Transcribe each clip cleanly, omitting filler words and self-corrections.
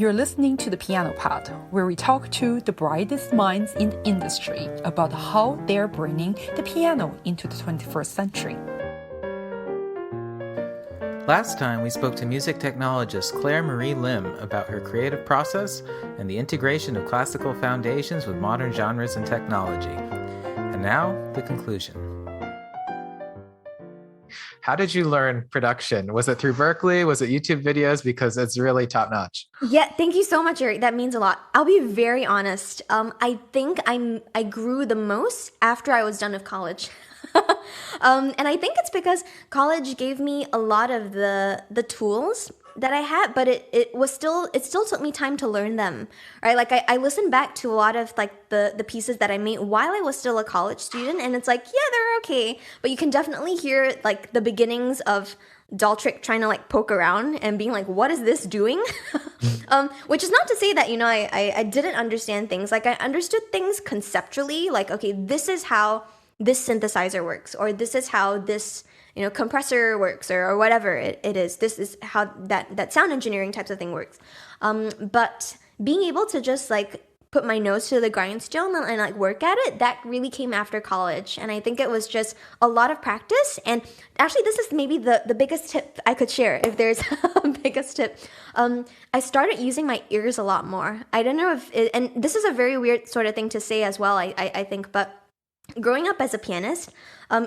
You're listening to the Piano Pod, where we talk to the brightest minds in the industry about how they're bringing the piano into the 21st century. Last time, we spoke to music technologist Claire Marie Lim about her creative process and the integration of classical foundations with modern genres and technology. And now, the conclusion. How did you learn production? Was it through Berklee? Was it YouTube videos? Because it's really top-notch. Yeah, thank you so much, Eric. That means a lot. I'll be very honest. I think I grew the most after I was done with college. And I think it's because college gave me a lot of the tools that I had, but it still took me time to learn them, right? Like I listened back to a lot of like the pieces that I made while I was still a college student, and it's like, yeah, they're okay, but you can definitely hear like the beginnings of dolltr trying to like poke around and being like, what is this doing? Which is not to say that, I didn't understand things. Like I understood things conceptually, like, okay, this is how this synthesizer works, or this is how this compressor works, or whatever it is. This is how that sound engineering types of thing works. But being able to just like put my nose to the grindstone and like work at it, that really came after college. And I think it was just a lot of practice. And actually, this is maybe the biggest tip I could share, if there's a biggest tip. I started using my ears a lot more. I don't know and this is a very weird sort of thing to say as well, I think, but growing up as a pianist,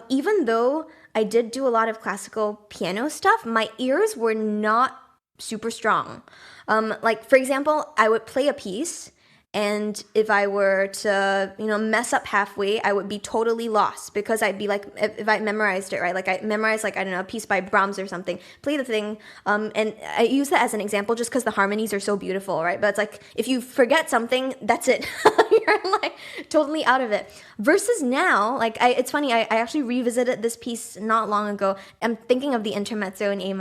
even though I did do a lot of classical piano stuff, my ears were not super strong. Like, for example, I would play a piece, and if I were to, mess up halfway, I would be totally lost, because I'd be like, if I memorized it, right? Like I memorized, like, I don't know, a piece by Brahms or something, play the thing. And I use that as an example just because the harmonies are so beautiful, right? But it's like, if you forget something, that's it. You're like totally out of it. Versus now, like, it's funny, I actually revisited this piece not long ago. I'm thinking of the intermezzo in A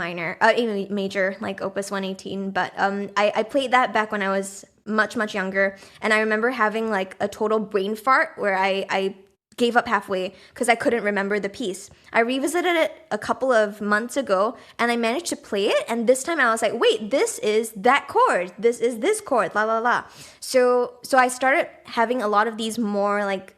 major, like Opus 118. But I played that back when I was much younger, and I remember having like a total brain fart where I gave up halfway because I couldn't remember the piece. I revisited it a couple of months ago, and I managed to play it, and this time I was like, wait, this is that chord, this is this chord, la la la. So I started having a lot of these more like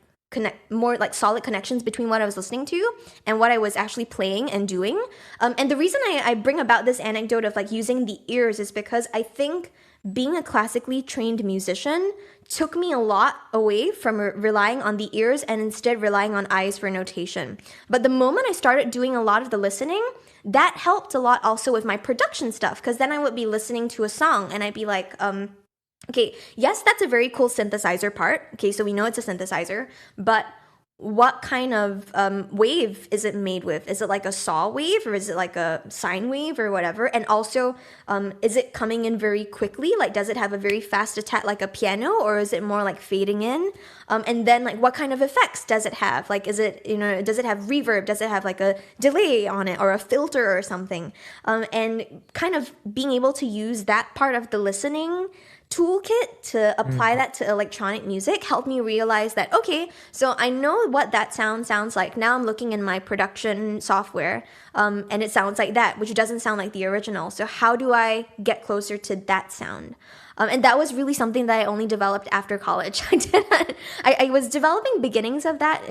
solid connections between what I was listening to and what I was actually playing and doing. And the reason I bring about this anecdote of like using the ears is because I think being a classically trained musician took me a lot away from relying on the ears and instead relying on eyes for notation. But the moment I started doing a lot of the listening, that helped a lot also with my production stuff, because then I would be listening to a song and I'd be like, okay, yes, that's a very cool synthesizer part. Okay, so we know it's a synthesizer, but what kind of wave is it made with? Is it like a saw wave, or is it like a sine wave, or whatever? And also, is it coming in very quickly? Like, does it have a very fast attack like a piano, or is it more like fading in? And then, like, what kind of effects does it have? Like, is it, does it have reverb? Does it have like a delay on it, or a filter or something? And kind of being able to use that part of the listening toolkit to apply that to electronic music helped me realize that, okay, so I know what that sounds like. Now I'm looking in my production software, and it sounds like that, which doesn't sound like the original. So how do I get closer to that sound? And that was really something that I only developed after college. I was developing beginnings of that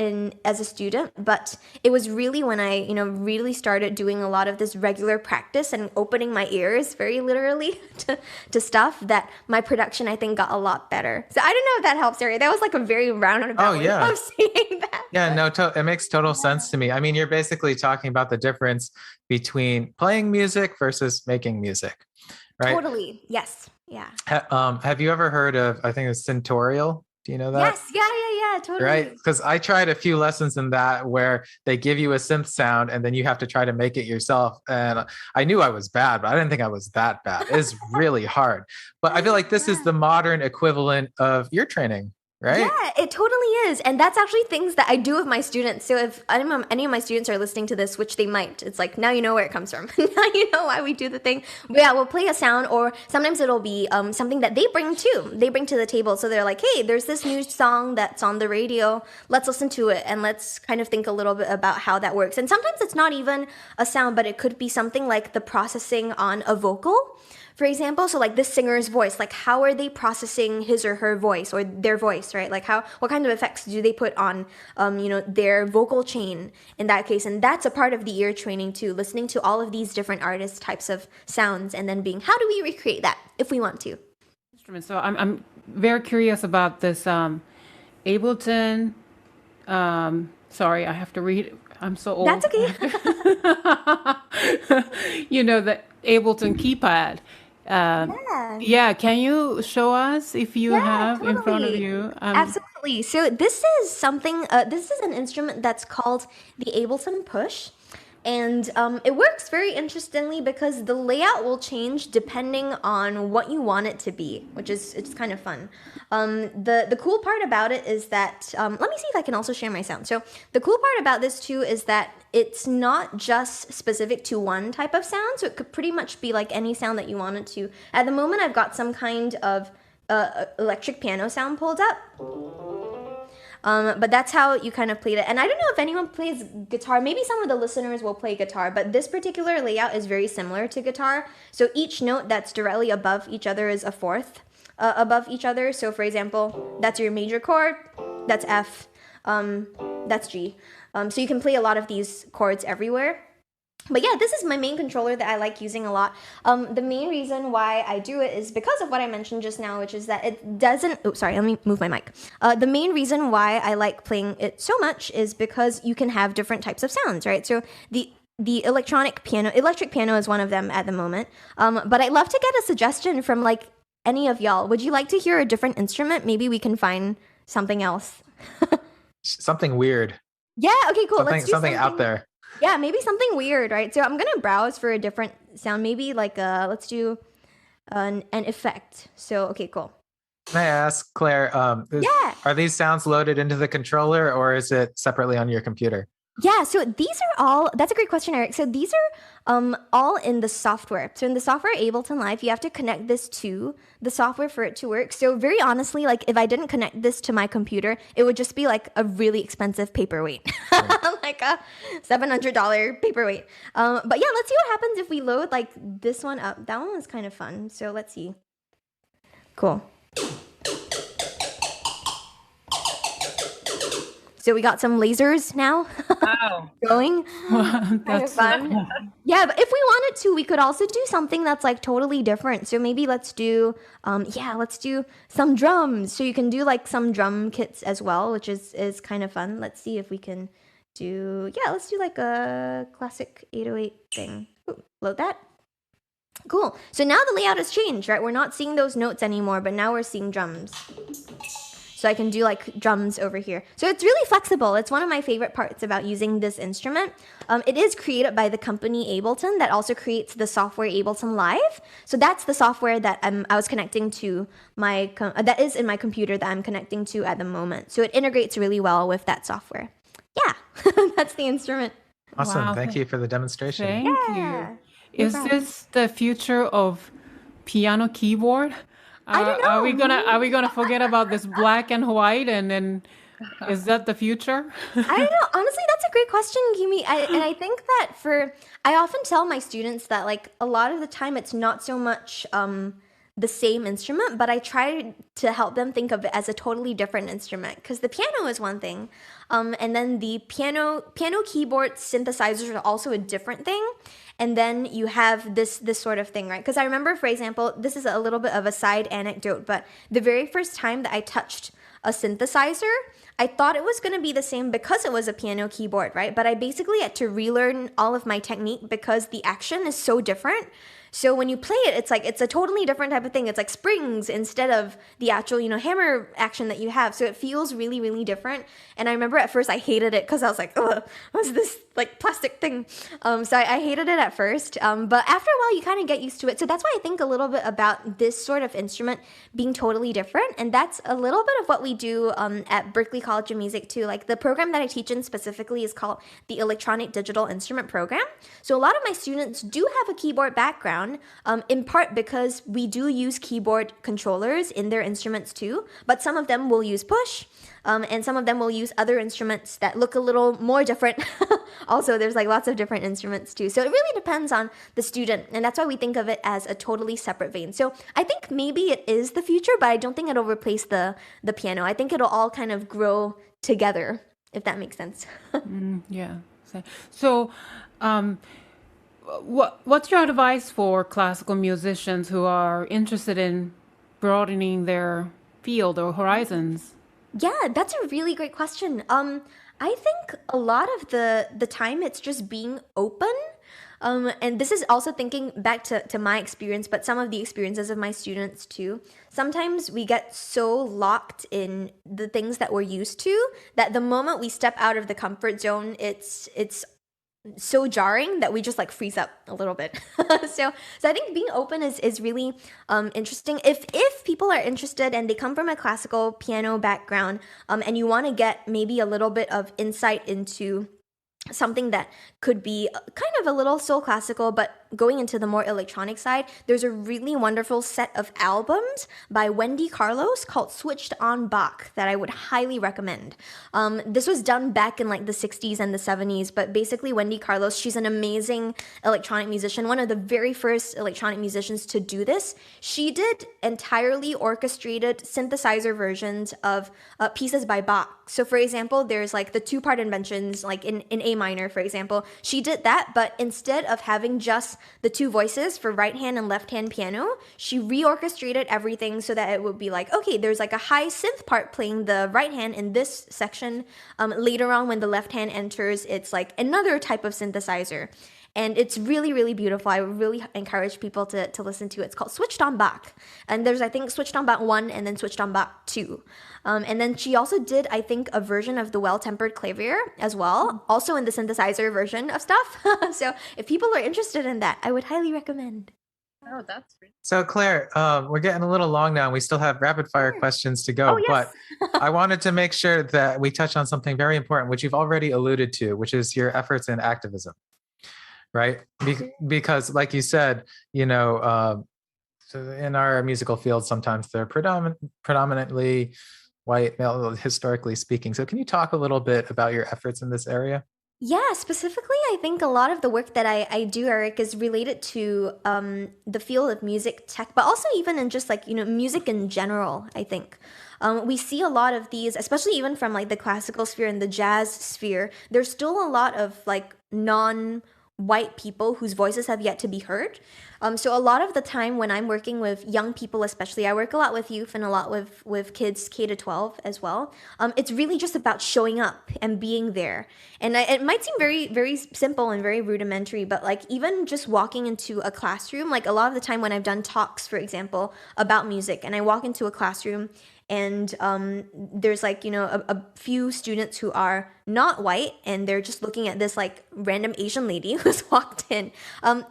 as a student, but it was really when I, really started doing a lot of this regular practice and opening my ears very literally to stuff, that my production, I think, got a lot better. So I don't know if that helps, Ari. That was like a very roundabout way of saying that. Yeah, no, it makes total sense to me. I mean, you're basically talking about the difference between playing music versus making music, right? Totally. Yes. Yeah. Have you ever heard of, I think it's Centorial? Do you know that? Yes. Yeah. Totally. Right? Because I tried a few lessons in that where they give you a synth sound and then you have to try to make it yourself. And I knew I was bad, but I didn't think I was that bad. It's really hard. But I feel like this is the modern equivalent of your training, right? Yeah, it totally is. And that's actually things that I do with my students. So if any of my students are listening to this, which they might, it's like, now you know where it comes from. Now you know why we do the thing. But yeah, we'll play a sound, or sometimes it'll be something that they bring too. They bring to the table. So they're like, hey, there's this new song that's on the radio. Let's listen to it. And let's kind of think a little bit about how that works. And sometimes it's not even a sound, but it could be something like the processing on a vocal. For example, so like this singer's voice, like how are they processing his or her voice or their voice, right? Like what kind of effects do they put on, their vocal chain in that case? And that's a part of the ear training too, listening to all of these different artist types of sounds and then being, how do we recreate that if we want to? So I'm very curious about this Ableton. Sorry, I have to read. I'm so old. That's okay. The Ableton keypad. Yeah, can you show us if you have in front of you? Absolutely. So this is something, this is an instrument that's called the Ableton Push. And it works very interestingly because the layout will change depending on what you want it to be, which is it's kind of fun. The cool part about it is that, let me see if I can also share my sound. So the cool part about this too is that it's not just specific to one type of sound. So it could pretty much be like any sound that you want it to. At the moment, I've got some kind of electric piano sound pulled up. But that's how you kind of played it. And I don't know if anyone plays guitar. Maybe some of the listeners will play guitar, but this particular layout is very similar to guitar. So each note that's directly above each other is a fourth above each other. So for example, that's your major chord, that's F, that's G. So you can play a lot of these chords everywhere. But yeah, this is my main controller that I like using a lot. The main reason why I do it is because of what I mentioned just now, which is that it doesn't... Oh, sorry, let me move my mic. The main reason why I like playing it so much is because you can have different types of sounds, right? So the electric piano is one of them at the moment. But I'd love to get a suggestion from like any of y'all. Would you like to hear a different instrument? Maybe we can find something else. Something weird. Yeah, okay, cool. Let's do something out there. Yeah, maybe something weird, right? So I'm gonna browse for a different sound. Maybe like let's do an effect. So okay, cool. Can I ask, Claire? Are these sounds loaded into the controller, or is it separately on your computer? Yeah, so these are all, that's a great question, Eric. So these are all in the software. So in the software Ableton Live, you have to connect this to the software for it to work. So very honestly, like if I didn't connect this to my computer, it would just be like a really expensive paperweight, like a $700 paperweight. But yeah, let's see what happens if we load like this one up. That one was kind of fun. So let's see. Cool. So we got some lasers now. Wow. Going. That's fun. Yeah, but if we wanted to, we could also do something that's like totally different. So maybe let's do, let's do some drums. So you can do like some drum kits as well, which is kind of fun. Let's see if we can do, let's do like a classic 808 thing. Ooh, load that. Cool. So now the layout has changed, right? We're not seeing those notes anymore, but now we're seeing drums. So I can do like drums over here. So it's really flexible. It's one of my favorite parts about using this instrument. It is created by the company Ableton that also creates the software Ableton Live. So that's the software that I was connecting to that is in my computer that I'm connecting to at the moment. So it integrates really well with that software. Yeah, that's the instrument. Awesome. Wow. Thank you for the demonstration. Thank Yeah. you. Is this the future of piano keyboard? I don't know. Are we gonna forget about this black and white, and then is that the future? I don't know. Honestly, that's a great question, Kimi. And I think that I often tell my students that like a lot of the time it's not so much the same instrument, but I try to help them think of it as a totally different instrument, because the piano is one thing, and then the piano keyboard synthesizers are also a different thing. And then you have this sort of thing, right? Because I remember, for example, this is a little bit of a side anecdote, but the very first time that I touched a synthesizer, I thought it was going to be the same because it was a piano keyboard, right? But I basically had to relearn all of my technique because the action is so different. So when you play it, it's a totally different type of thing. It's like springs instead of the actual, hammer action that you have. So it feels really, really different. And I remember at first I hated it because I was like, ugh, what's this like plastic thing? So I hated it at first. But after a while, you kind of get used to it. So that's why I think a little bit about this sort of instrument being totally different. And that's a little bit of what we do at Berklee College of Music too. Like the program that I teach in specifically is called the Electronic Digital Instrument Program. So a lot of my students do have a keyboard background. In part because we do use keyboard controllers in their instruments too, but some of them will use push, and some of them will use other instruments that look a little more different. Also, there's like lots of different instruments too. So it really depends on the student. And that's why we think of it as a totally separate vein. So I think maybe it is the future, but I don't think it'll replace the piano. I think it'll all kind of grow together, if that makes sense. Yeah. So, what's your advice for classical musicians who are interested in broadening their field or horizons? Yeah, that's a really great question. I think a lot of the time it's just being open. And this is also thinking back to my experience, but some of the experiences of my students too. Sometimes we get so locked in the things that we're used to that the moment we step out of the comfort zone, it's so jarring that we just like freeze up a little bit. So I think being open is really interesting. If people are interested and they come from a classical piano background, and you want to get maybe a little bit of insight into something that could be kind of a little still classical, but going into the more electronic side, there's a really wonderful set of albums by Wendy Carlos called Switched on Bach that I would highly recommend. This was done back in like the 60s and the 70s, but basically Wendy Carlos, she's an amazing electronic musician, one of the very first electronic musicians to do this. She did entirely orchestrated synthesizer versions of pieces by Bach. So for example, there's like the two-part inventions, like in A minor, for example. She did that, but instead of having just the two voices for right hand and left hand piano, she reorchestrated everything so that it would be like, okay, there's like a high synth part playing the right hand in this section. Later on, when the left hand enters, it's like another type of synthesizer. And it's really, really beautiful. I would really encourage people to listen to it. It's called Switched on Bach. And there's, I think, Switched on Bach 1 and then Switched on Bach 2. And then she also did, I think, a version of the Well-Tempered Clavier as well, also in the synthesizer version of stuff. So if people are interested in that, I would highly recommend. Oh, that's great. So Claire, we're getting a little long now and we still have rapid fire questions to go, Oh, yes. but I wanted to make sure that we touch on something very important, which you've already alluded to, which is your efforts in activism. Right? Because like you said, you know, so in our musical field, sometimes they're predominantly white male, historically speaking. So can you talk a little bit about your efforts in this area? Yeah, specifically, I think a lot of the work that I do, Eric, is related to the field of music tech, but also even in just like, you know, music in general, I think. We see a lot of these, especially even from like the classical sphere and the jazz sphere, there's still a lot of like non-white people whose voices have yet to be heard. So a lot of the time when I'm working with young people, especially, I work a lot with youth and a lot with kids K to 12 as well. It's really just about showing up and being there. And it might seem very, very simple and very rudimentary, but like even just walking into a classroom, like a lot of the time when I've done talks, for example, about music, and I walk into a classroom and there's like, you know, a few students who are not white and they're just looking at this like random Asian lady who's walked in.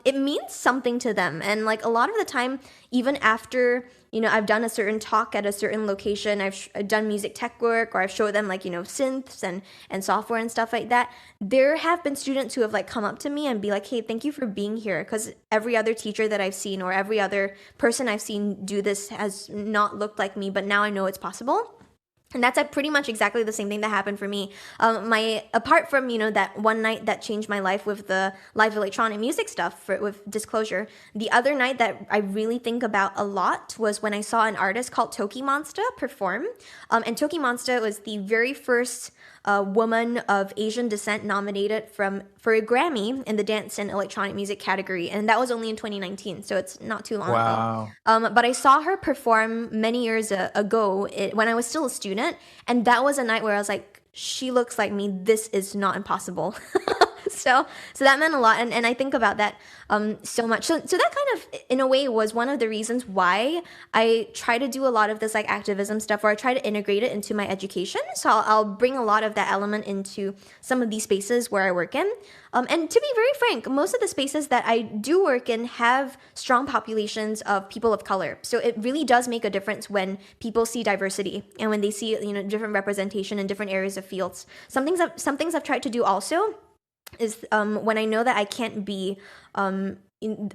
It means something to them. And like a lot of the time, even after, you know, I've done a certain talk at a certain location, I've done music tech work, or I've showed them like, you know, synths and software and stuff like that. There have been students who have like come up to me and be like, hey, thank you for being here. Because every other teacher that I've seen or every other person I've seen do this has not looked like me, but now I know it's possible. And that's pretty much exactly the same thing that happened for me. Apart from, you know, that one night that changed my life with the live electronic music stuff with Disclosure, the other night that I really think about a lot was when I saw an artist called Toki Monster perform. And Toki Monster was the very first woman of Asian descent nominated for a Grammy in the dance and electronic music category, and that was only in 2019, so it's not too long ago. But I saw her perform many years ago when I was still a student, and that was a night where I was like, she looks like me, this is not impossible. So that meant a lot, and I think about that so much. So that kind of, in a way, was one of the reasons why I try to do a lot of this like activism stuff, or I try to integrate it into my education. So I'll bring a lot of that element into some of these spaces where I work in. And to be very frank, most of the spaces that I do work in have strong populations of people of color. So it really does make a difference when people see diversity and when they see, you know, different representation in different areas of fields. Some things I've tried to do also is when I know that I can't be,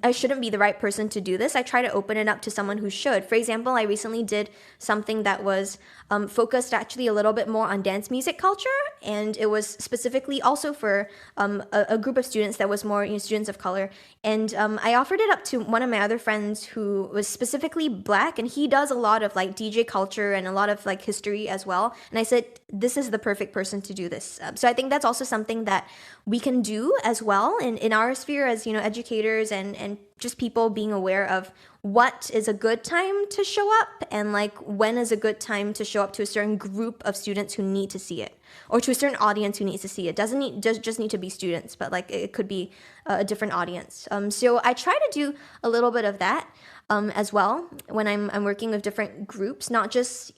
I shouldn't be the right person to do this, I try to open it up to someone who should. For example, I recently did something that was focused actually a little bit more on dance music culture, and it was specifically also for a group of students that was more, students of color. And I offered it up to one of my other friends who was specifically Black, and he does a lot of like DJ culture and a lot of like history as well. And I said, this is the perfect person to do this. So I think that's also something that we can do as well in our sphere as, educators and just people being aware of what is a good time to show up and like when is a good time to show up to a certain group of students who need to see it, or to a certain audience who needs to see it. Doesn't need just need to be students, but like it could be a different audience. So I try to do a little bit of that as well when I'm working with different groups, not just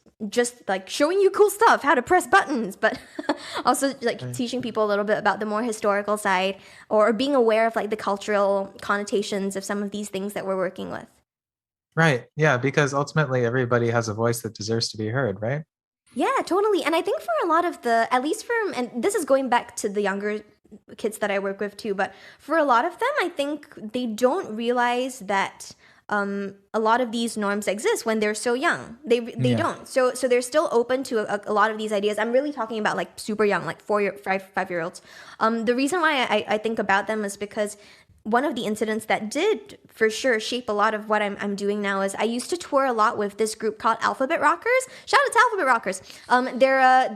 like showing you cool stuff, how to press buttons, but also like teaching people a little bit about the more historical side, or being aware of like the cultural connotations of some of these things that we're working with. Right. Yeah, because ultimately everybody has a voice that deserves to be heard, right? Yeah, totally. And I think for a lot of at least and this is going back to the younger kids that I work with too, but for a lot of them, I think they don't realize that a lot of these norms exist when they're so young. They don't. So they're still open to a lot of these ideas. I'm really talking about like super young, like 5-year-olds. The reason why I think about them is because one of the incidents that did for sure shape a lot of what I'm doing now is I used to tour a lot with this group called Alphabet Rockers. Shout out to Alphabet Rockers. They're a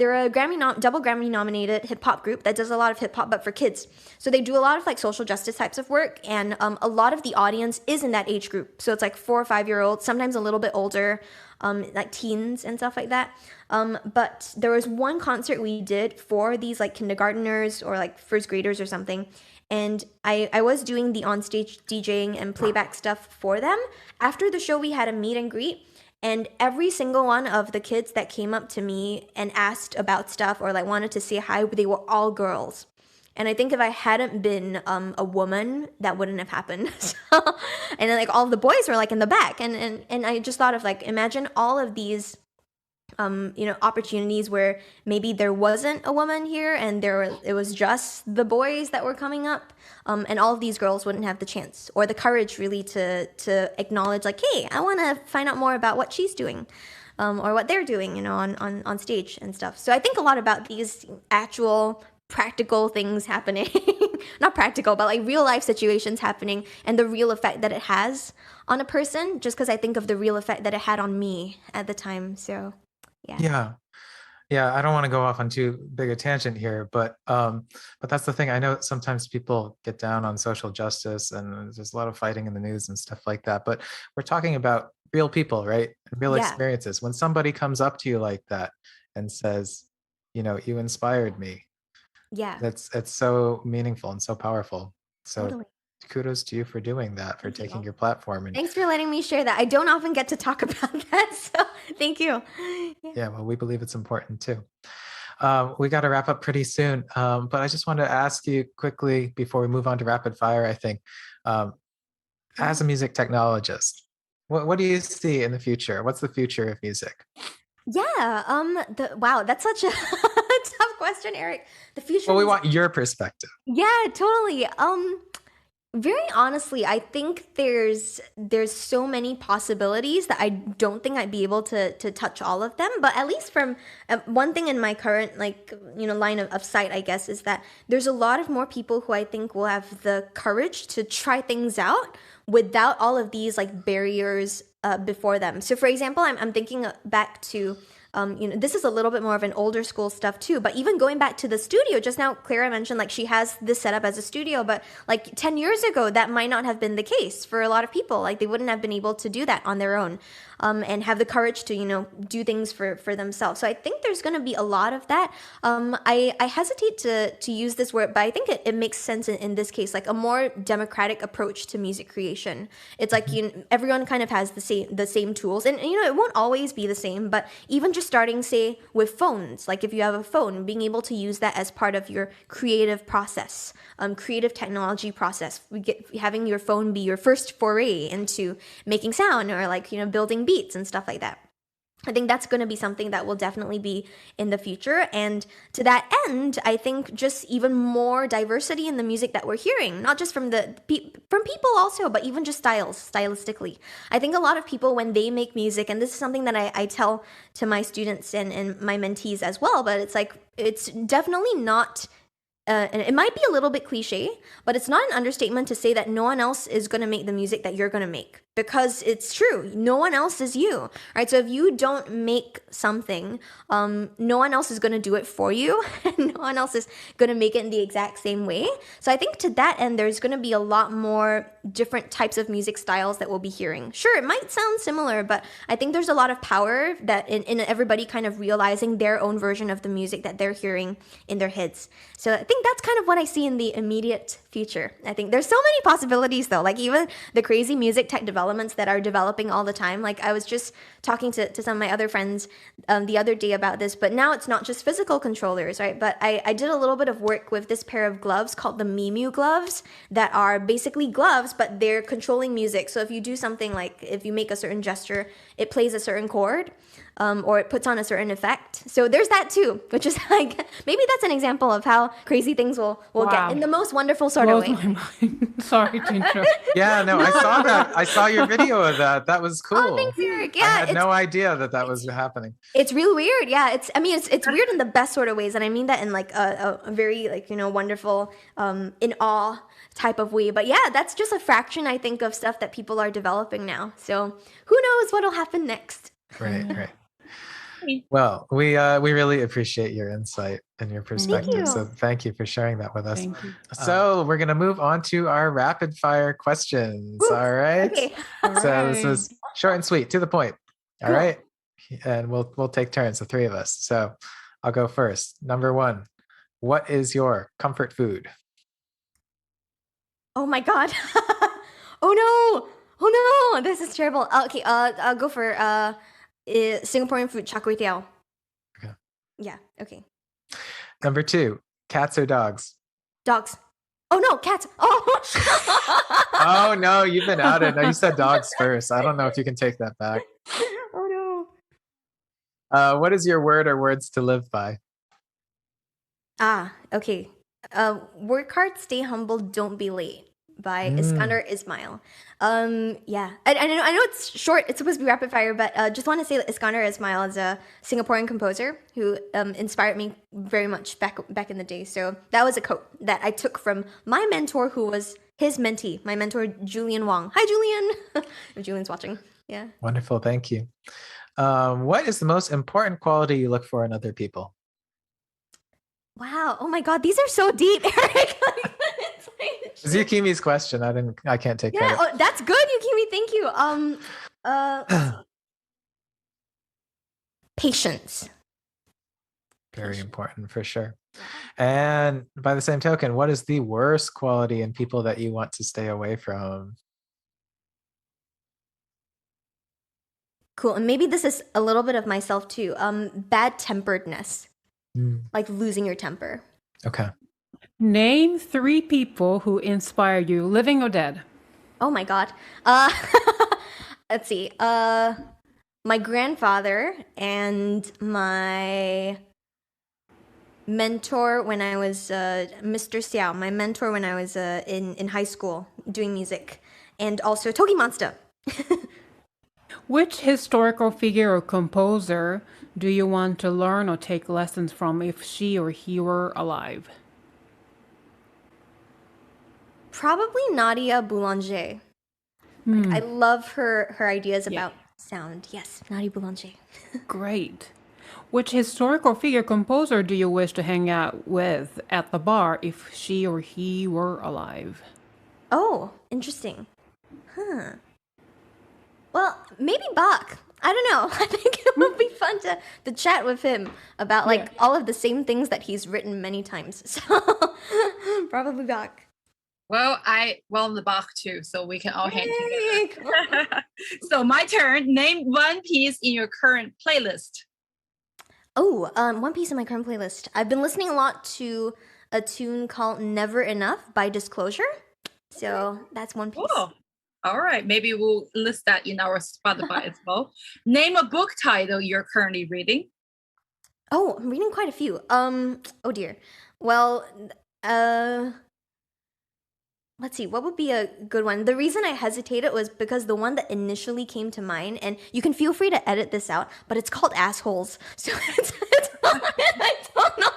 double Grammy nominated hip hop group that does a lot of hip hop but for kids. So they do a lot of like social justice types of work, and a lot of the audience is in that age group. So it's like 4 or 5 year olds, sometimes a little bit older, like teens and stuff like that. But there was one concert we did for these like kindergarteners or like first graders or something. And I was doing the onstage DJing and playback stuff for them. After the show, we had a meet and greet. And every single one of the kids that came up to me and asked about stuff or like wanted to say hi, they were all girls. And I think if I hadn't been a woman, that wouldn't have happened. And then like all of the boys were like in the back. And I just thought of like, imagine all of these opportunities where maybe there wasn't a woman here and it was just the boys that were coming up, and all of these girls wouldn't have the chance or the courage really to acknowledge like, hey, I want to find out more about what she's doing, or what they're doing, on stage and stuff. So I think a lot about these actual practical things happening, not practical, but like real life situations happening and the real effect that it has on a person, just because I think of the real effect that it had on me at the time. So yeah. I don't want to go off on too big a tangent here, but that's the thing. I know sometimes people get down on social justice and there's a lot of fighting in the news and stuff like that, but we're talking about real people, right? Real experiences. When somebody comes up to you like that and says, you inspired me, it's so meaningful and so powerful. So totally. Kudos to you for doing that, for taking your platform. And thanks for letting me share that. I don't often get to talk about that, so thank you. Yeah, well, we believe it's important too. We got to wrap up pretty soon, but I just wanted to ask you quickly before we move on to rapid fire, I think, as a music technologist, what do you see in the future? What's the future of music? Yeah, wow, that's such a tough question, Eric. The future. Well, we want your perspective. Yeah, totally. Very honestly, I think there's so many possibilities that I don't think I'd be able to touch all of them. But at least from one thing in my current line of sight, I guess, is that there's a lot of more people who I think will have the courage to try things out without all of these like barriers before them. So for example, I'm thinking back to this is a little bit more of an older school stuff too, but even going back to the studio, just now Clara mentioned like she has this set up as a studio, but like 10 years ago, that might not have been the case for a lot of people. Like they wouldn't have been able to do that on their own, and have the courage to, do things for themselves. So I think there's going to be a lot of that. I hesitate to use this word, but I think it makes sense in this case, like a more democratic approach to music creation. It's like, everyone kind of has the same tools, and it won't always be the same, but even just starting, say, with phones, like if you have a phone, being able to use that as part of your creative process, creative technology process, having your phone be your first foray into making sound or like, building beats and stuff like that. I think that's going to be something that will definitely be in the future. And to that end, I think just even more diversity in the music that we're hearing, not just from from people also, but even just stylistically. I think a lot of people, when they make music, and this is something that I tell to my students and my mentees as well, but it's like, it's definitely not and it might be a little bit cliche, but it's not an understatement to say that no one else is going to make the music that you're going to make, because it's true. No one else is you, right? So if you don't make something, no one else is going to do it for you, and no one else is going to make it in the exact same way. So I think to that end, there's going to be a lot more different types of music styles that we'll be hearing. Sure, it might sound similar, but I think there's a lot of power that in everybody kind of realizing their own version of the music that they're hearing in their heads. So I think that's kind of what I see in the immediate future. I think there's so many possibilities though, like even the crazy music tech developments that are developing all the time. Like I was just talking to some of my other friends the other day about this, but now it's not just physical controllers, right? But I did a little bit of work with this pair of gloves called the Mimu gloves that are basically gloves, but they're controlling music. So if you do something like, if you make a certain gesture, it plays a certain chord. Or it puts on a certain effect. So there's that too, which is like, maybe that's an example of how crazy things will get in the most wonderful sort of way. Blows my mind. Sorry to interrupt. Yeah, no, I saw that. I saw your video of that. That was cool. Oh, thanks, Eric. Yeah, I had no idea that was happening. It's real weird. Yeah, it's weird in the best sort of ways, and I mean that in like a very like, you know, wonderful, in awe type of way. But yeah, that's just a fraction, I think, of stuff that people are developing now. So who knows what'll happen next? Right. Well, we really appreciate your insight and your perspective. So thank you for sharing that with us. Thank you. So we're going to move on to our rapid fire questions. Woo. All right. Okay. So this is short and sweet, to the point. All right. And we'll take turns, the three of us. So I'll go first. Number 1, what is your comfort food? Oh my God. Oh no, this is terrible. Okay, I'll go for Singaporean food, char kway teow. Okay. Yeah, okay. Number 2, cats or dogs? Dogs. Oh no, cats. Oh. Oh no, you've been outed. No, you said dogs first. I don't know if you can take that back. Oh no. What is your word or words to live by? Okay. Work hard, stay humble, don't be late by Iskandar Ismail. Yeah. I know it's short, it's supposed to be rapid fire, but just want to say that Iskandar Ismail is a Singaporean composer who inspired me very much back in the day. So that was a quote that I took from my mentor, who was his mentee, my mentor, Julian Wong. Hi, Julian. If Julian's watching. Yeah. Wonderful. Thank you. What is the most important quality you look for in other people? Wow. Oh my God. These are so deep, Eric. It's Yukimi's question. I can't take credit. Oh, that's good, Yukimi. Thank you. Patience. Very important for sure. And by the same token, what is the worst quality in people that you want to stay away from? Cool. And maybe this is a little bit of myself too. Bad temperedness. Like losing your temper. Okay. Name 3 people who inspire you, living or dead. Oh my God. Let's see. My grandfather and my mentor when I was Mr. Xiao, my mentor when I was in high school doing music, and also Togi Monster. Which historical figure or composer do you want to learn or take lessons from if she or he were alive? Probably Nadia Boulanger. I love her ideas about sound. Yes, Nadia Boulanger. Great. Which historical figure composer do you wish to hang out with at the bar if she or he were alive? Oh, interesting. Well, maybe Bach. I don't know. I think it would be fun to chat with him about like all of the same things that he's written many times. So probably Bach. Well, I the Bach too, so we can all hang together. So my turn. Name one piece in your current playlist. Oh, one piece in my current playlist. I've been listening a lot to a tune called Never Enough by Disclosure. So that's one piece. Cool. All right, maybe we'll list that in our Spotify as well. Name a book title you're currently reading. Oh, I'm reading quite a few. Oh dear. Well, let's see, what would be a good one? The reason I hesitated was because the one that initially came to mind, and you can feel free to edit this out, but it's called Assholes. So I don't know.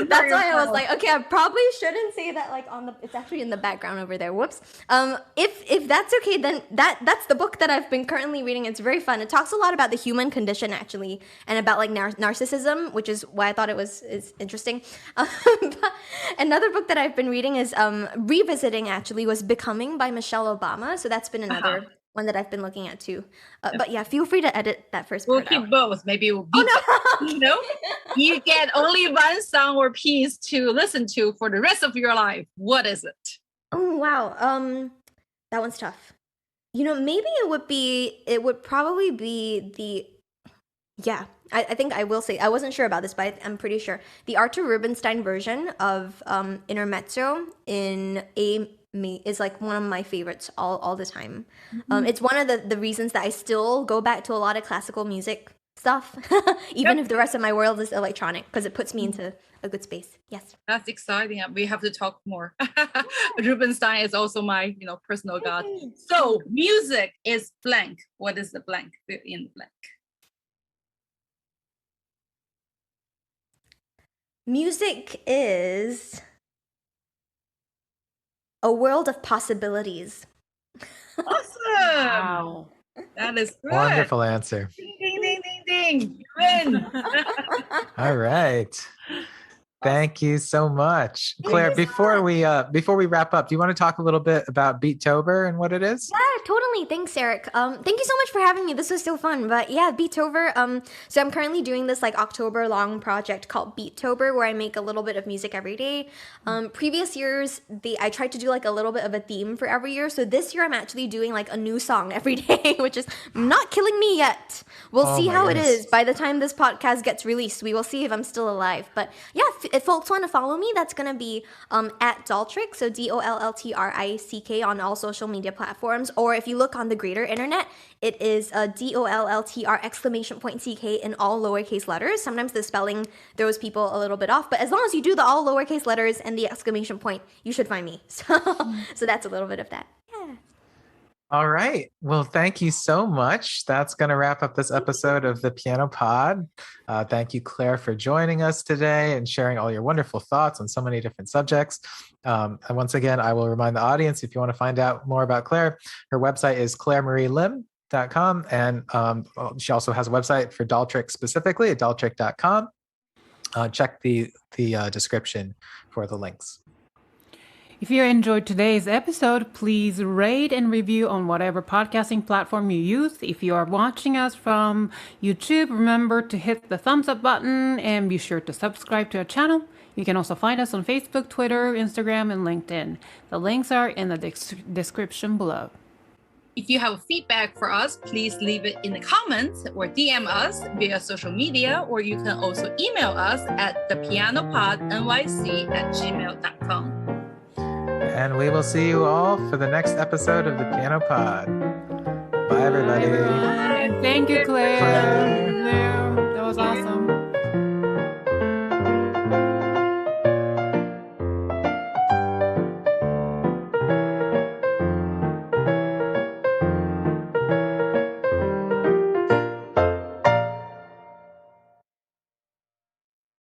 That's why I was like, okay, I probably shouldn't say that like on the. It's actually in the background over there. Whoops. If that's okay, then that's the book that I've been currently reading. It's very fun. It talks a lot about the human condition actually, and about like narcissism, which is why I thought is interesting. Another book that I've been reading is revisiting actually was Becoming by Michelle Obama. So that's been another one that I've been looking at too. But yeah, feel free to edit that first part. We'll keep out. both. Maybe we'll beat no. You get only one song or piece to listen to for the rest of your life. What is it? Oh wow. That one's tough. You know, maybe it would probably be I think I will say, I wasn't sure about this, but I'm pretty sure. The Arthur Rubinstein version of Intermezzo in A is like one of my favorites all the time. It's one of the reasons that I still go back to a lot of classical music stuff, even if the rest of my world is electronic, because it puts me into a good space. Yes. That's exciting. We have to talk more. Rubinstein is also my, personal god. So music is blank. What is the blank? Fill in the blank. Music is a world of possibilities. Awesome. Wow. That is good. Wonderful answer. Ding, ding, ding, ding, ding. You win. All right. Thank you so much. Claire, before we wrap up, do you want to talk a little bit about Beattober and what it is? Yeah, totally. Thanks, Eric. Thank you so much for having me. This was so fun. But yeah, Beattober. So I'm currently doing this like October long project called Beattober, where I make a little bit of music every day. Previous years, I tried to do like a little bit of a theme for every year. So this year I'm actually doing like a new song every day, which is not killing me yet. We'll see how it is. By the time this podcast gets released, we will see if I'm still alive. But yeah, if folks want to follow me, that's going to be at dolltr, so DOLLTRICK on all social media platforms. Or if you look on the greater internet, it is DOLLTR!CK in all lowercase letters. Sometimes the spelling throws people a little bit off, but as long as you do the all lowercase letters and the exclamation point, you should find me. So that's a little bit of that. Yeah. All right. Well, thank you so much. That's going to wrap up this episode of the Piano Pod. Thank you, Claire, for joining us today and sharing all your wonderful thoughts on so many different subjects. And once again, I will remind the audience, if you want to find out more about Claire, her website is ClaireMarieLim.com. And she also has a website for dolltr specifically at dolltr.com. Check the description for the links. If you enjoyed today's episode, please rate and review on whatever podcasting platform you use. If you are watching us from YouTube, remember to hit the thumbs up button and be sure to subscribe to our channel. You can also find us on Facebook, Twitter, Instagram, and LinkedIn. The links are in the description below. If you have feedback for us, please leave it in the comments or DM us via social media, or you can also email us at thepianopodnyc@gmail.com. And we will see you all for the next episode of the Piano Pod. Bye, everybody. And thank you, Claire.